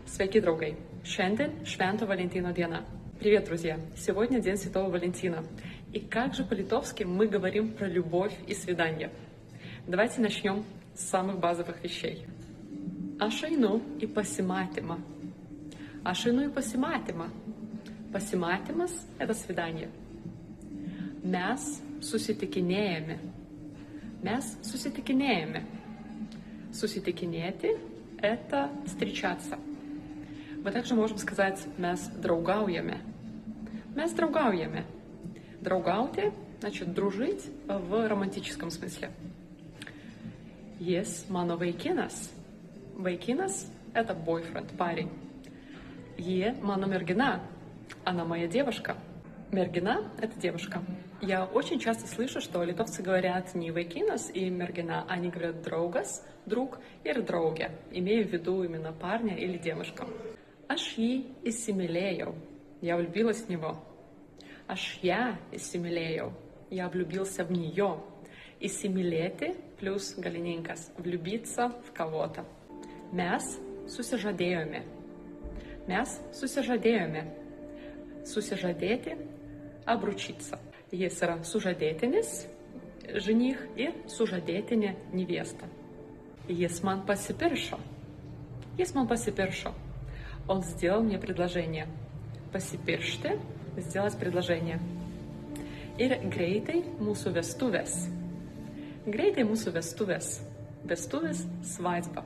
Sveiki, draugai! Šiandien Švento Валентино diena. Привет, друзья! Сегодня День Святого Валентина. И как же по-литовски мы говорим про любовь и свидание? Давайте начнем с самых базовых вещей. Aš einu į pasimatymą. Aš einu į pasimatymą. Pasimatymas – это свидание. Mes susitikinėjame. Mes susitikinėjame. Susitikinėti – это встречаться. Мы также можем сказать «mes draugaujame». «Mes draugaujame». Draugauti – значит дружить в романтическом смысле. Jis mano vaikinas. Vaikinas – это boyfriend, парень. Ji mano mergina. Она моя девушка. Mergina – это девушка. Я очень часто слышу, что литовцы говорят не vaikinas и mergina, они говорят draugas, друг или draugė, имея в виду именно парня или девушку. Aš jį įsimylėjau. Я влюбилась в него. Aš ją įsimylėjau. Я влюбился в нее. Įsimylėti плюс galininkas. Влюбиться в кого-то. Mes susižadėjome. Mes susižadėjome. Susižadėti – обручиться. Jis yra sužadėtinis, жених, ir sužadėtinė невеста. Jis man pasipiršo. Jis man pasipiršo. Он сделал мне предложение. Pasipiršti – сделать предложение. Ir greitai mūsų vestuvės. Greitai mūsų vestuvės. Vestuvės – svadьба.